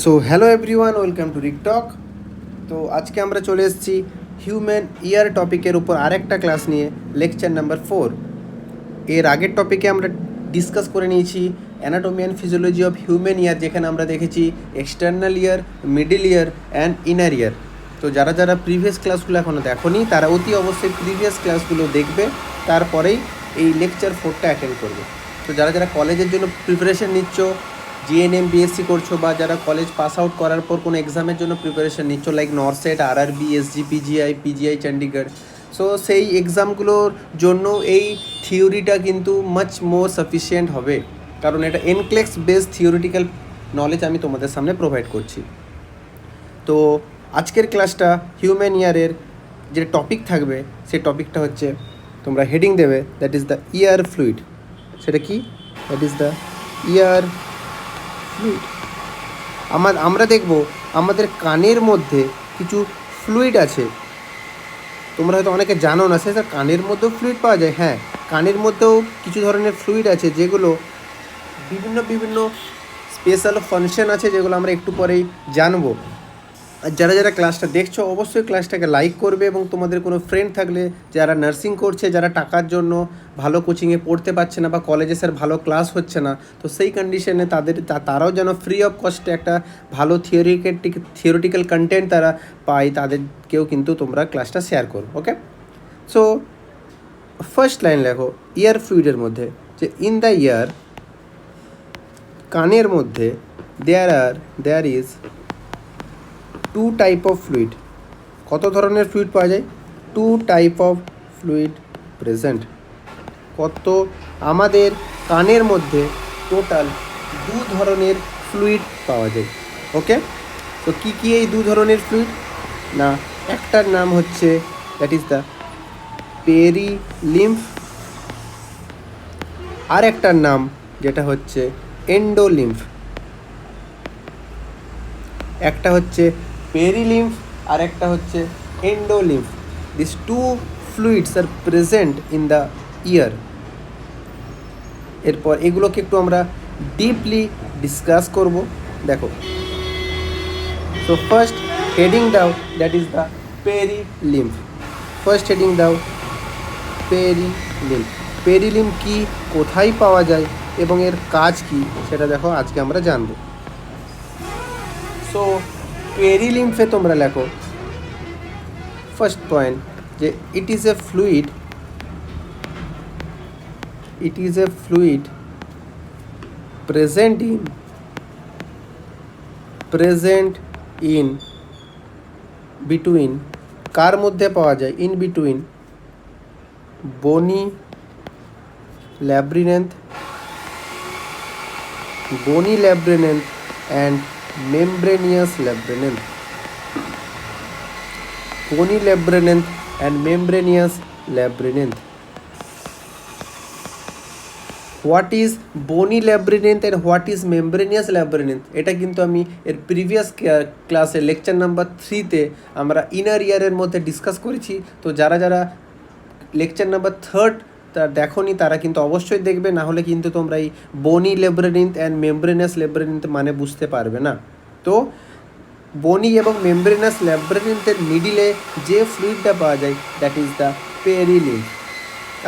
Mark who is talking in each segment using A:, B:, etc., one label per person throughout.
A: So hello everyone, welcome to রিকটক। তো আজকে আমরা চলে এসেছি হিউম্যান ইয়ার টপিকের উপর আরেকটা ক্লাস নিয়ে, লেকচার নাম্বার 4। এর আগের টপিকে আমরা ডিসকাস করে নিয়েছি anatomy and physiology of human ear, যেখানে আমরা দেখেছি external ear, middle ear and inner ear. তো যারা যারা প্রিভিয়াস ক্লাসগুলো এখনও দেখোনি তারা অতি অবশ্যই প্রিভিয়াস ক্লাসগুলো দেখবে, তারপরেই এই লেকচার 4টা অ্যাটেন্ড করবে। তো যারা যারা কলেজের জন্য প্রিপারেশান নিচ্ছ, জিএনএম বিএসসি করছো, বা যারা কলেজ পাস আউট করার পর কোনো এক্সামের জন্য প্রিপারেশান নিচ্ছ, like NORCET, RRB, SG, PGI Chandigarh, so সেই এক্সামগুলোর জন্য এই থিওরিটা কিন্তু মাচ মোর সাফিসিয়েন্ট হবে, কারণ এটা এনক্লেক্স বেসড থিওরিটিক্যাল নলেজ আমি তোমাদের সামনে প্রোভাইড করছি। তো আজকের ক্লাসটা হিউম্যান ইয়ারের যে টপিক থাকবে, সেই টপিকটা হচ্ছে, তোমরা হেডিং দেবে, that is the year fluid. সেটা কি? That is the year fluid. আমরা দেখব আমাদের কানের মধ্যে কিছু ফ্লুইড আছে। তোমরা হয়তো অনেকে জানো না, সে স্যার কানের মধ্যেও ফ্লুইড পাওয়া যায়। হ্যাঁ, কানের মধ্যেও কিছু ধরনের ফ্লুইড আছে, যেগুলো বিভিন্ন বিভিন্ন স্পেশাল ফাংশন আছে, যেগুলো আমরা একটু পরেই জানবো। আর যারা যারা ক্লাসটা দেখছো, অবশ্যই ক্লাসটাকে লাইক করবে, এবং তোমাদের কোনো ফ্রেন্ড থাকলে যারা নার্সিং করছে, যারা টাকার জন্য ভালো কোচিংয়ে পড়তে পারছে না, বা কলেজে স্যার ভালো ক্লাস হচ্ছে না, তো সেই কন্ডিশনে তারাও যেন ফ্রি অফ কস্টে একটা ভালো থিওরিটিক্যাল কন্টেন্ট তারা পায়, তাদেরকেও কিন্তু তোমরা ক্লাসটা শেয়ার করো। ওকে, সো ফার্স্ট লাইন লেখো ইয়ার ফ্লুইডের মধ্যে, যে ইন দ্য ইয়ার, কানের মধ্যে, there is two type of fluid. কত ধরনের ফ্লুইড পাওয়া যায়? Two type of fluid present. আমাদের কানের মধ্যে টোটাল দু ধরনের ফ্লুইড পাওয়া যায়। ওকে, তো কী কী এই দু ধরনের ফ্লুইড? না, একটার নাম হচ্ছে দ্যাট ইজ দ্য পেরিলিম্ফ, আর একটার নাম যেটা হচ্ছে এন্ডোলিম্ফ। একটা হচ্ছে পেরিলিম্ফ আর একটা হচ্ছে endolymph. This two fluids are present in the ear. এরপর এগুলোকে একটু আমরা ডিপলি ডিসকাস করব। দেখো, সো ফার্স্ট হেডিং দাও, that is the perilymph. First heading দাও পেরিলিম্ফ। পেরিলিম্ফ কি, কোথায় পাওয়া যায় এবং এর কাজ কি, সেটা দেখো আজকে আমরা জানবো। সো পেরিলিম্ফে তোমরা লেখো ফার্স্ট পয়েন্ট, যে it is a fluid present in between, কার মধ্যে পাওয়া যায়? In between bony labyrinth and membranous labyrinth. bony labyrinth and membranous labyrinth. What is bony labyrinth and what is membranous labyrinth? এটা কিন্তু আমি এর প্রিভিয়াস ক্লাসে লেকচার নাম্বার 3তে আমরা ইনার ইয়ারের মধ্যে ডিসকাস করেছি। তো যারা যারা লেকচার নাম্বার 3 দেখোনি তারা কিন্তু অবশ্যই দেখবে, না হলে কিন্তু তোমরা এই বনি ল্যাব্রিনেন্থ অ্যান্ড মেমব্রেনাস ল্যাব্রিনেন্থ মানে বুঝতে পারবে না। তো বনি এবং মেমব্রেনাস ল্যাব্রিনেন্থের মিডিলে যে ফ্লুইডটা পাওয়া যায়, দ্যাট ইজ দ্য পেরিলিম্ফ।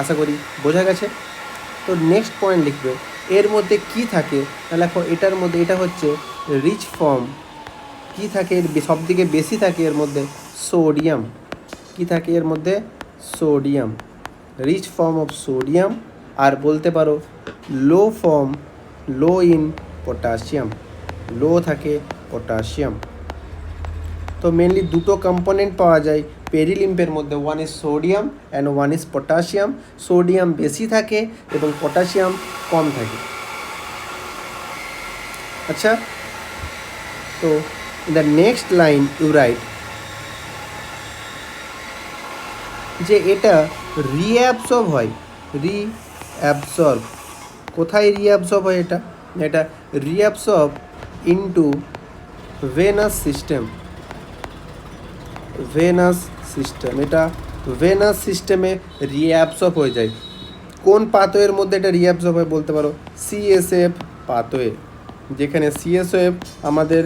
A: আশা করি বোঝা গেছে। তো নেক্সট পয়েন্ট লিখবে, এর মধ্যে কি থাকে? লেখো এটার মধ্যে, এটা হচ্ছে রিচ ফর্ম। কি থাকে? সব থেকে বেশি থাকে এর মধ্যে সোডিয়াম। কি থাকে এর মধ্যে? Sodium, rich form of sodium. আর বলতে পারো লো ইন পটাশিয়াম, লো থাকে পটাশিয়াম। তো মেনলি দুটো কম্পোনেন্ট পাওয়া যায় পেরিলিম্ফের মধ্যে, one is sodium and one is potassium. Sodium বেশি থাকে এবং পটাশিয়াম কম থাকে। আচ্ছা, তো in the next line you write যে এটা রিঅ্যাবসর্ব হয়। কোথায় রিঅ্যাবসর্ব হয়? এটা রিঅ্যাবসর্ব ইনটু ভেনাস সিস্টেম। এটা ভেনাস সিস্টেমে রিঅ্যাবসর্ব হয়ে যায়। কোন পাথওয়ের মধ্যে এটা রিঅ্যাবসর্ব হয়? বলতে পারো সিএসএফ পাথওয়ে, যেখানে সিএসএফ আমাদের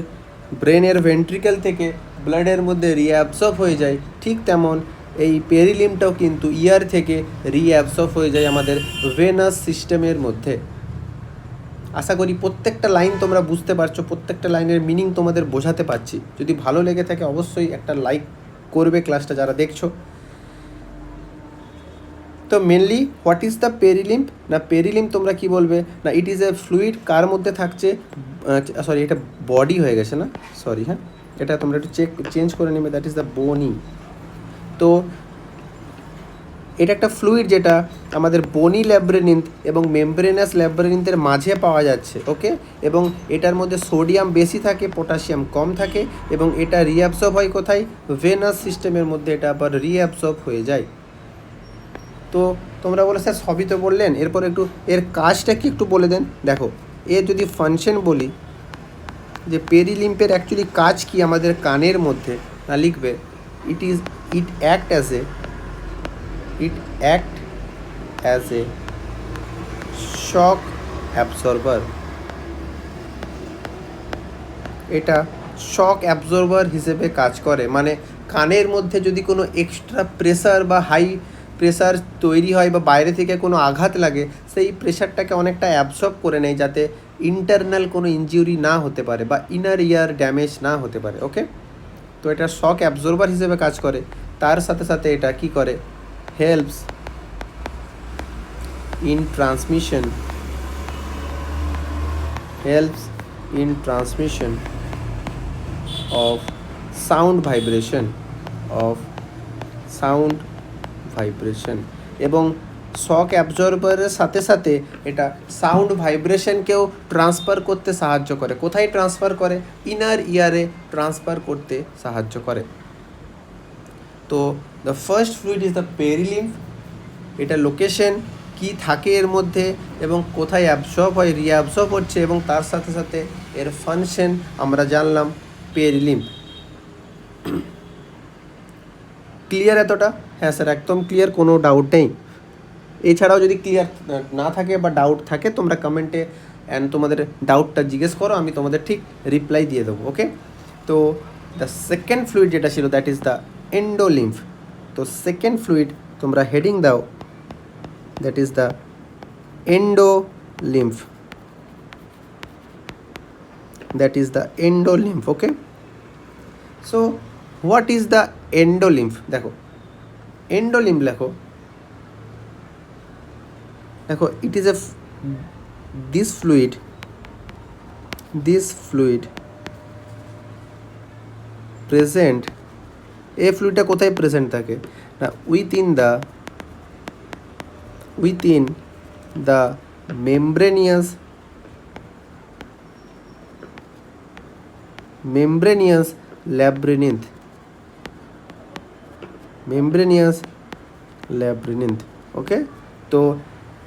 A: ব্রেনের ভেন্ট্রিকেল থেকে ব্লাডের মধ্যে রিঅ্যাবসর্ব হয়ে যায়, ঠিক তেমন এই পেরিলিম্বটাও কিন্তু ইয়ার থেকে রিঅ্যাবসর্ব হয়ে যায় আমাদের ভেনাস সিস্টেমের মধ্যে। আশা করি প্রত্যেকটা লাইন তোমরা বুঝতে পারছো, প্রত্যেকটা লাইনের মিনিং তোমাদের বোঝাতে পারছি। যদি ভালো লেগে থাকে অবশ্যই একটা লাইক করবে ক্লাসটা যারা দেখছো। তো মেনলি হোয়াট ইজ দ্য পেরিলিম্ব, না পেরিলিম্ব তোমরা কি বলবে, না ইট ইজ এ ফ্লুইড কার মধ্যে থাকছে, সরি এটা বডি হয়ে গেছে না, সরি হ্যাঁ, এটা তোমরা একটু চেঞ্জ করে নেবে, দ্যাট ইজ দ্য বোনি। তো এটা একটা ফ্লুইড যেটা আমাদের বনি ল্যাব্রিনিন্থ এবং মেমব্রেনাস ল্যাব্রিনিন্থের মাঝে পাওয়া যাচ্ছে, ওকে। এবং এটার মধ্যে সোডিয়াম বেশি থাকে, পটাশিয়াম কম থাকে, এবং এটা রিঅ্যাবসর্ব হয় কোথায়, ভেনাস সিস্টেমের মধ্যে এটা আবার রিঅ্যাবসর্ব হয়ে যায়। তো তোমরা বলো স্যার সবই তো বললেন, এরপর একটু এর কাজটা কি একটু বলে দেন। দেখো এর যদি ফাংশন বলি যে পেরিলিম্পের অ্যাকচুয়ালি কাজ কি আমাদের কানের মধ্যে, না লিখবে it act as a shock absorber. এটা শক অ্যাবজর্বার হিসেবে কাজ করে, মানে কানের মধ্যে যদি কোনো এক্সট্রা প্রেসার বা হাই প্রেসার তৈরি হয় বা বাইরে থেকে কোনো আঘাত লাগে, সেই প্রেসারটাকে অনেকটা অ্যাবজর্ব করে নেয়, যাতে ইন্টারনাল কোনো ইনজিউরি না হতে পারে বা ইনার ইয়ার ড্যামেজ না হতে পারে, ওকে। তো এটা শক অ্যাবজর্বার হিসেবে কাজ করে। তার সাথে সাথে এটা কি করে, helps in transmission of sound vibration এবং শক অ্যাবজর্বারের সাথে সাথে এটা সাউন্ড ভাইব্রেশনকেও ট্রান্সফার করতে সাহায্য করে। কোথায় ট্রান্সফার করে, ইনার ইয়ারে ট্রান্সফার করতে সাহায্য করে। তো the first fluid is the perilymph. এটা লোকেশন কি থাকে এর মধ্যে এবং কোথায় অ্যাবসর্ব হয়, রিঅ্যাবসর্ব হচ্ছে, এবং তার সাথে সাথে এর ফাংশন আমরা জানলাম পেরিলিম্ফ। ক্লিয়ার এতটা? হ্যাঁ স্যার একদম ক্লিয়ার, কোনো ডাউট নেই। এছাড়াও যদি ক্লিয়ার না থাকে বা ডাউট থাকে তোমরা কমেন্টে তোমাদের ডাউটটা জিজ্ঞেস করো, আমি তোমাদের ঠিক রিপ্লাই দিয়ে দেবো, ওকে। তো দ্য সেকেন্ড ফ্লুইড যেটা ছিল দ্যাট ইজ দ্য এন্ডোলিম্ফ। তো সেকেন্ড ফ্লুইড তোমরা হেডিং দাও, that is the endolymph, okay. So what is the endolymph? দেখো এন্ডোলিম্ফ দেখো it is this fluid present, এই ফ্লুইডটা কোথায় প্রেজেন্ট থাকে, না উইথিন দ্য মেমব্রেনিয়াস ল্যাব্রিনিন্থ, ওকে। তো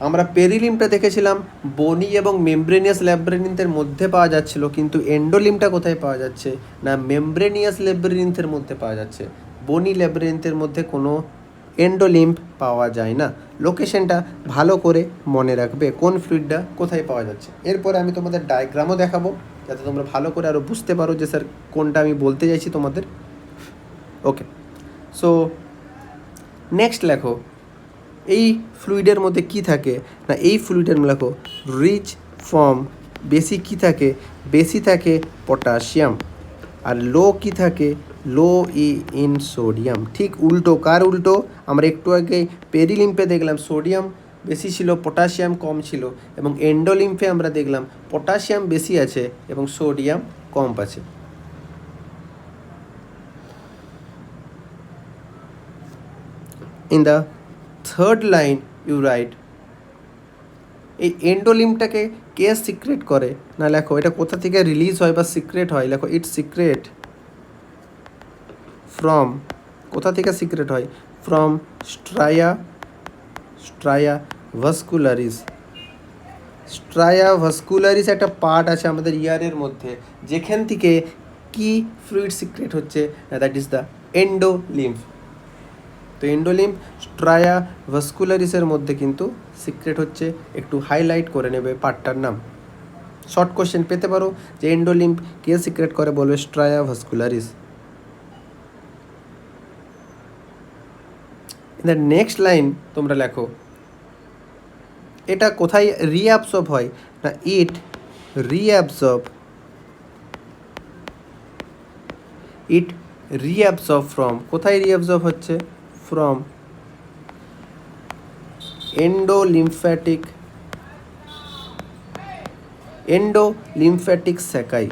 A: আমরা পেরিলিম্ফটা দেখেছিলাম বনি এবং মেমব্রেনিয়াস ল্যাব্রিনিন্থের মধ্যে পাওয়া যাচ্ছিল, কিন্তু এন্ডোলিম্ফটা কোথায় পাওয়া যাচ্ছে, না মেমব্রেনিয়াস ল্যাব্রিনিন্থের মধ্যে পাওয়া যাচ্ছে। বনি ল্যাব্রিনিন্থের মধ্যে কোনো এন্ডোলিম্ফ পাওয়া যায় না। লোকেশনটা ভালো করে মনে রাখবে, কোন ফ্লুইডটা কোথায় পাওয়া যাচ্ছে। এরপরে আমি তোমাদের ডায়াগ্রামও দেখাবো, যাতে তোমরা ভালো করে আরও বুঝতে পারো যে স্যার কোনটা আমি বলতে চাইছি তোমাদের, ওকে। সো নেক্সট লেখো এই ফ্লুইডের মধ্যে কি থাকে, না এই ফ্লুইডের লেখো রিচ ফর্ম, বেশি কি থাকে, বেশি থাকে পটাশিয়াম, আর লো কি থাকে, লো ইন সোডিয়াম। ঠিক উল্টো, কার উল্টো, আমরা একটু আগে পেরিলিম্ফে দেখলাম সোডিয়াম বেশি ছিল, পটাশিয়াম কম ছিল, এবং এন্ডোলিম্ফে আমরা দেখলাম পটাশিয়াম বেশি আছে এবং সোডিয়াম কম আছে। In the third line you write, এই এন্ডোলিম্ফটাকে কে সিক্রেট করে, না লেখো এটা কোথা থেকে রিলিজ হয় বা সিক্রেট হয়, লেখো ইটস সিক্রেট ফ্রম, কোথা থেকে সিক্রেট হয়, ফ্রম স্ট্রায়া ভাস্কুলারিস। স্ট্রায়া ভাস্কুলারিস একটা পার্ট আছে আমাদের ইয়ারের মধ্যে, যেখান থেকে কি ফ্লুইড সিক্রেট হচ্ছে, দ্যাট ইজ দ্য এন্ডোলিম্ফ। তো এন্ডোলিম্ফ স্ট্রায়া ভাস্কুলারিসের মধ্যে কিন্তু সিক্রেট হচ্ছে, একটু হাইলাইট করে নেবে পার্টটার নাম। শর্ট কোশ্চেন পেতে পারো যে এন্ডোলিম্ফ কে সিক্রেট করে, বলবে স্ট্রায়া ভাস্কুলারিস। নেক্সট লাইন তোমরা লেখো, এটা কোথায় রিঅ্যাবসর্ব হয় না, ইট রিঅ্যাবসর্ব ফ্রম, কোথায় রিঅ্যাবসর্ব হচ্ছে, ফ্রম এন্ডোলিম্ফ্যাটিক স্যাকাই।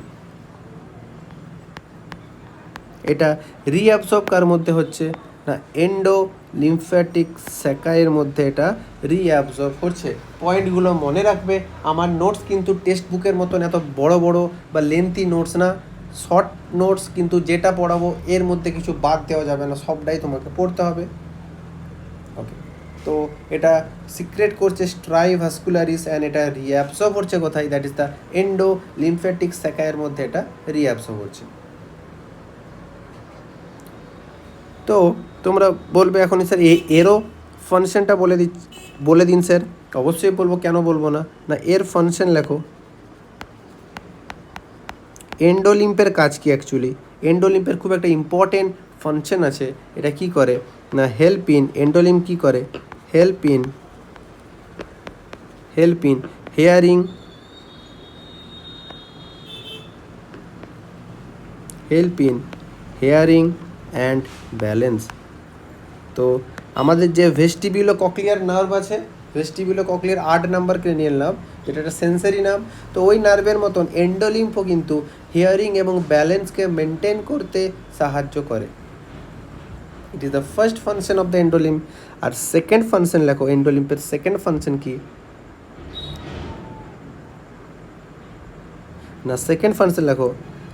A: এটা রিঅ্যাবসর্ব কার মধ্যে হচ্ছে না, এন্ডোলিম্ফ্যাটিক স্যাকাইয়ের মধ্যে এটা রিঅ্যাবসর্ব করছে। পয়েন্টগুলো মনে রাখবে। আমার নোটস কিন্তু টেক্সট বুকের মতন এত বড় বড় বা লেন্থি নোটস না, শর্ট নোটস, কিন্তু যেটা পড়াবো এর মধ্যে কিছু বাদ দেওয়া যাবে না, সবটাই তোমাকে পড়তে হবে। ওকে, তো এটা সিক্রেট করছে স্ট্রাই ভাস্কুলারিস অ্যান্ড এটা রিঅ্যাবসর্ব হচ্ছে কোথায়, দ্যাট ইজ দ্য এন্ডোলিম্ফ্যাটিক স্যাকাইয়ের মধ্যে এটা রিঅ্যাবসর্ব হচ্ছে। তো তোমরা বলবে এখন স্যার এরও ফাংশনটা বলে দিন স্যার। অবশ্যই বলবো, কেন বলবো না, না এর ফাংশন লেখো। এন্ডোলিম্ফের কাজ কি অ্যাকচুয়ালি, এন্ডোলিম্ফের খুব একটা ইম্পর্টেন্ট ফাংশন আছে। এটা কি করে না, হেল্প ইন, এন্ডোলিম্ফ কি করে, help in hearing and balance. তো আমাদের যে ভেস্টিবিউলো কক্লিয়ার নার্ভ আছে, ভেস্টিবিউলো কক্লিয়ার 8 নাম্বার ক্রেনিয়াল নার্ভ, যেটা একটা সেন্সারি নার্ভ, তো ওই নার্ভের মতন এন্ডোলিম্ফও কিন্তু হিয়ারিং এবং ব্যালেন্সকে মেনটেন করতে সাহায্য করে। It is the first function of the endolymph. আর সেকেন্ড ফাংশন লেখো, এন্ডোলিম্ফের সেকেন্ড ফাংশন কি না, সেকেন্ড ফাংশন লেখো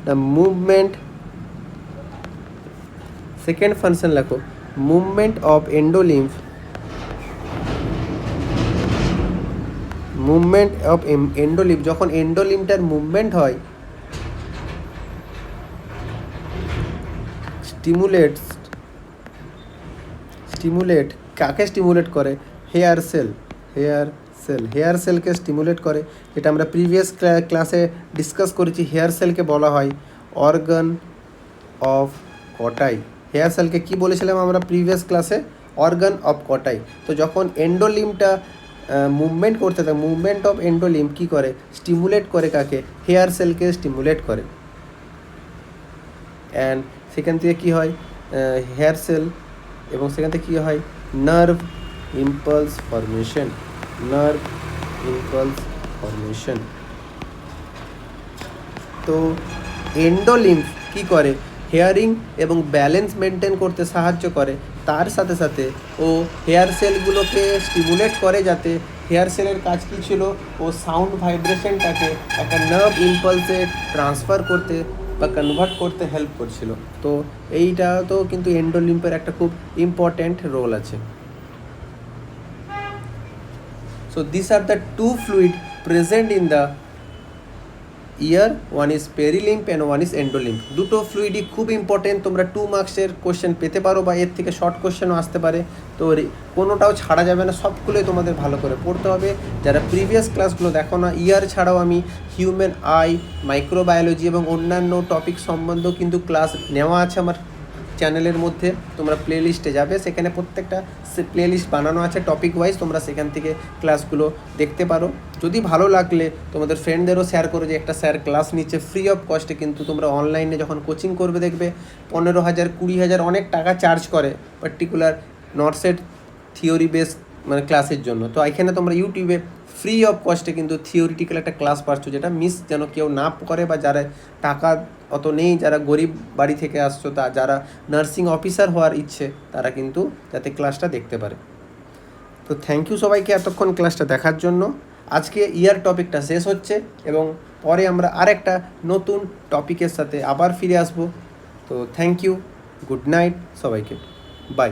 A: না, মুভমেন্ট, সেকেন্ড ফাংশন লেখো মুভমেন্ট অফ এন্ডোলিম্ফ, যখন এন্ডোলিম্ফটার মুভমেন্ট হয়, স্টিমুলেট কাকে স্টিমুলেট করে, হেয়ার সেলকে স্টিমুলেট করে, যেটা আমরা প্রিভিয়াস ক্লাসে ডিসকাস করেছি। হেয়ার সেলকে বলা হয় অর্গান অফ কটাই। হেয়ার সেলকে কি বলেছিলাম আমরা প্রিভিয়াস ক্লাসে, অর্গান অফ কটাই। তো যখন এন্ডোলিম্ফটা মুভমেন্ট করতে থাকে, মুভমেন্ট অফ এন্ডোলিম্ফ কী করে, স্টিমুলেট করে কাকে, হেয়ার সেলকে স্টিমুলেট করে। অ্যান্ড সেখান থেকে কী হয়, হেয়ার সেল, এবং সেখান থেকে কী হয়, নার্ভ ইম্পালস ফরমেশন। তো এন্ডোলিম্ফ কী করে, হেয়ারিং এবং ব্যালেন্স মেনটেন করতে সাহায্য করে, তার সাথে সাথে ও হেয়ার সেলগুলোকে স্টিমুলেট করে, যাতে হেয়ার সেলের কাজ কী ছিল, ও সাউন্ড ভাইব্রেশনটাকে একটা নার্ভ ইম্পালসে ট্রান্সফার করতে বা কনভার্ট করতে হেল্প করছিল। তো এইটা তো কিন্তু এন্ডোলিম্ফের একটা খুব ইম্পর্ট্যান্ট রোল আছে। So these are the two fluid present in the ear, one is perilymph and one is endolymph. দুটো ফ্লুইডই খুব ইম্পর্টেন্ট। তোমরা 2 মার্কসের কোশ্চেন পেতে পারো বা এর থেকে শর্ট কোশ্চেনও আসতে পারে। তো কোনোটাও ছাড়া যাবে না, সবগুলোই তোমাদের ভালো করে পড়তে হবে। যারা প্রিভিয়াস ক্লাসগুলো দেখো না, ইয়ার ছাড়াও আমি হিউম্যান আই, মাইক্রোবায়োলজি এবং অন্যান্য টপিক সম্বন্ধেও কিন্তু ক্লাস নেওয়া আছে আমার চ্যানেলের মধ্যে। তোমরা প্লেলিস্টে যাবে, সেখানে প্রত্যেকটা প্লেলিস্ট বানানো আছে টপিক ওয়াইজ, তোমরা সেখান থেকে ক্লাসগুলো দেখতে পারো। যদি ভালো লাগলে তোমাদের ফ্রেন্ডদেরও শেয়ার করো যে একটা স্যার ক্লাস নিচ্ছে ফ্রি অফ কস্টে। কিন্তু তোমরা অনলাইনে যখন কোচিং করবে দেখবে 15,000 20,000 অনেক টাকা চার্জ করে পার্টিকুলার নটসেট থিওরি বেস মানে ক্লাসের জন্য। তো এখানে তোমরা ইউটিউবে ফ্রি অফ কস্টে কিন্তু থিওরিটিক্যাল একটা ক্লাস পাচ্ছ, যেটা মিস যেন কেউ না করে, বা যারা টাকা অত নেই, যারা গরিব বাড়ি থেকে আসছো, তা যারা নার্সিং অফিসার হওয়ার ইচ্ছে, তারা কিন্তু যাতে ক্লাসটা দেখতে পারে। তো থ্যাংক ইউ সবাইকে এতক্ষণ ক্লাসটা দেখার জন্য। আজকে ইয়ার টপিকটা শেষ হচ্ছে এবং পরে আমরা আরেকটা নতুন টপিকের সাথে আবার ফিরে আসবো। তো থ্যাংক ইউ, গুড নাইট সবাইকে, বাই।